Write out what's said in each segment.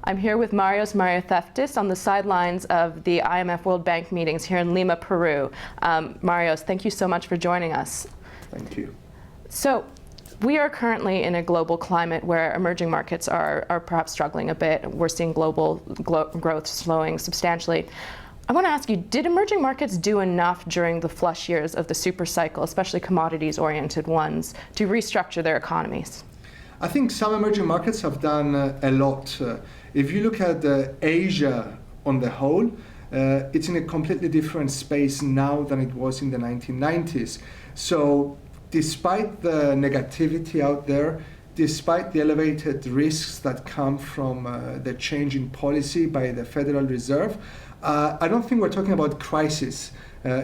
I'm here with Marios Maratheftis on the sidelines of the IMF World Bank meetings here in Lima, Peru. Marios, thank you so much for joining us. Thank you. So, we are currently in a global climate where emerging markets are perhaps struggling a bit. We're seeing global growth slowing substantially. I want to ask you, did emerging markets do enough during the flush years of the super cycle, especially commodities-oriented ones, to restructure their economies? I think some emerging markets have done a lot. If you look at Asia on the whole, it's in a completely different space now than it was in the 1990s. So despite the negativity out there, despite the elevated risks that come from the change in policy by the Federal Reserve, I don't think we're talking about crisis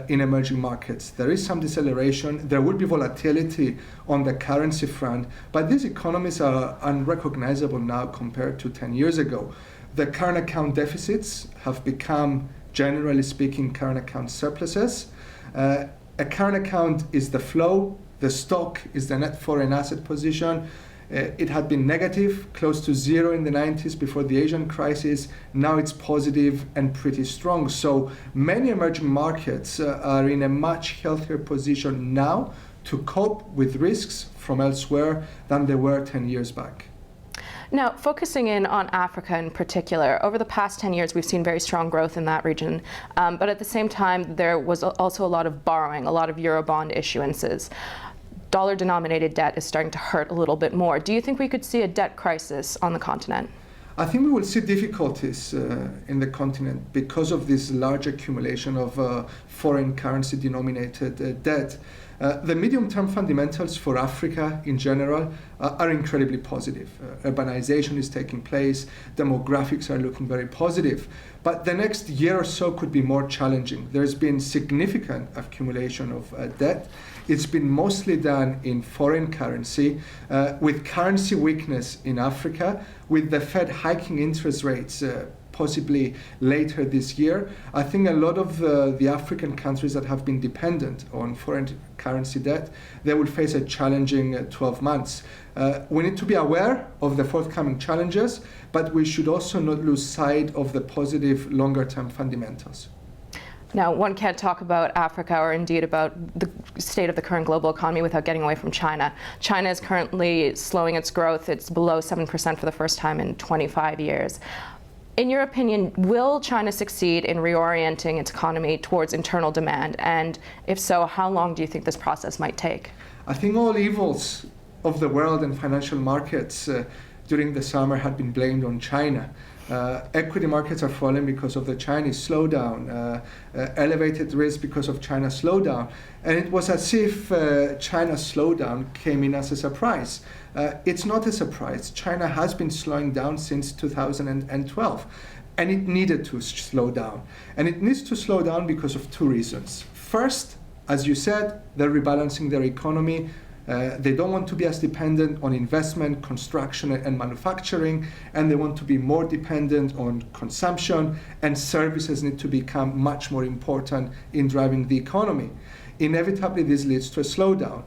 in emerging markets. There is some deceleration, there will be volatility on the currency front, but these economies are unrecognizable now compared to 10 years ago. The current account deficits have become, generally speaking, current account surpluses. A current account is the flow, the stock is the net foreign asset position. It had been negative, close to zero in the 90s before the Asian crisis. Now it's positive and pretty strong. So many emerging markets are in a much healthier position now to cope with risks from elsewhere than they were 10 years back. Now, focusing in on Africa in particular, over the past 10 years, we've seen very strong growth in that region. But at the same time, there was also a lot of borrowing, a lot of Eurobond issuances. Dollar-denominated debt is starting to hurt a little bit more. Do you think we could see a debt crisis on the continent? I think we will see difficulties in the continent because of this large accumulation of foreign currency denominated debt. The medium-term fundamentals for Africa in general are incredibly positive. Urbanization is taking place, demographics are looking very positive, but the next year or so could be more challenging. There's been significant accumulation of debt. It's been mostly done in foreign currency, with currency weakness in Africa, with the Fed hiking interest rates possibly later this year. I think a lot of the African countries that have been dependent on foreign currency debt, they will face a challenging 12 months. We need to be aware of the forthcoming challenges, but we should also not lose sight of the positive longer-term fundamentals. Now, one can't talk about Africa or indeed about the state of the current global economy without getting away from China. China is currently slowing its growth. It's below 7% for the first time in 25 years. In your opinion, will China succeed in reorienting its economy towards internal demand? And if so, how long do you think this process might take? I think all evils of the world and financial markets during the summer had been blamed on China. Equity markets are falling because of the Chinese slowdown, elevated risk because of China's slowdown. And it was as if China's slowdown came in as a surprise. It's not a surprise. China has been slowing down since 2012, and it needed to slow down. And it needs to slow down because of two reasons. First, as you said, they're rebalancing their economy. They don't want to be as dependent on investment, construction, and manufacturing, and they want to be more dependent on consumption, and services need to become much more important in driving the economy. Inevitably, this leads to a slowdown.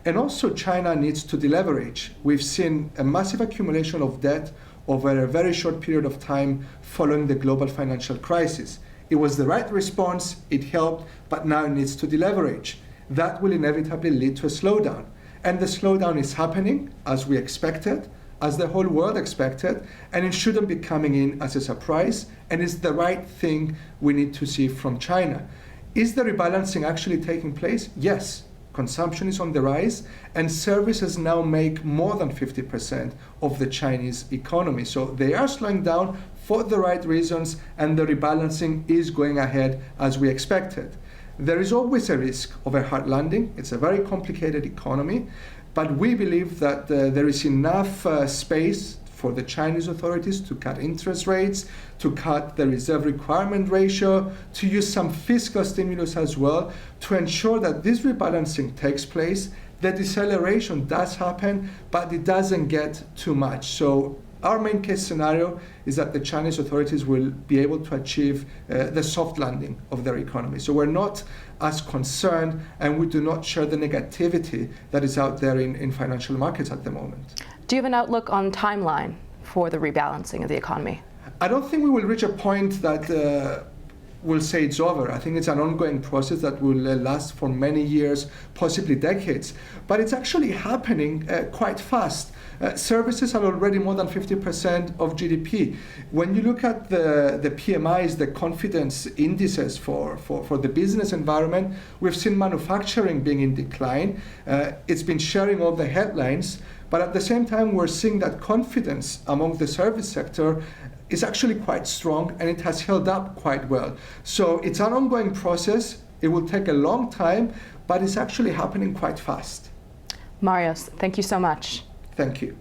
And also, China needs to deleverage. We've seen a massive accumulation of debt over a very short period of time following the global financial crisis. It was the right response, it helped, but now it needs to deleverage. That will inevitably lead to a slowdown. And the slowdown is happening as we expected, as the whole world expected, and it shouldn't be coming in as a surprise, and it's the right thing we need to see from China. Is the rebalancing actually taking place? Yes. Consumption is on the rise, and services now make more than 50% of the Chinese economy. So they are slowing down for the right reasons, and the rebalancing is going ahead as we expected. There is always a risk of a hard landing. It's a very complicated economy, but we believe that there is enough space for the Chinese authorities to cut interest rates, to cut the reserve requirement ratio, to use some fiscal stimulus as well, to ensure that this rebalancing takes place. The deceleration does happen, but it doesn't get too much. So our main case scenario is that the Chinese authorities will be able to achieve the soft landing of their economy. So we're not as concerned, and we do not share the negativity that is out there in financial markets at the moment. Do you have an outlook on timeline for the rebalancing of the economy? I don't think we will reach a point that we'll say it's over. I think it's an ongoing process that will last for many years, possibly decades. But it's actually happening quite fast. Services are already more than 50% of GDP. When you look at the PMIs, the confidence indices for the business environment, we've seen manufacturing being in decline. It's been sharing all the headlines. But at the same time, we're seeing that confidence among the service sector is actually quite strong, and it has held up quite well. So it's an ongoing process. It will take a long time, but it's actually happening quite fast. Marios, thank you so much. Thank you.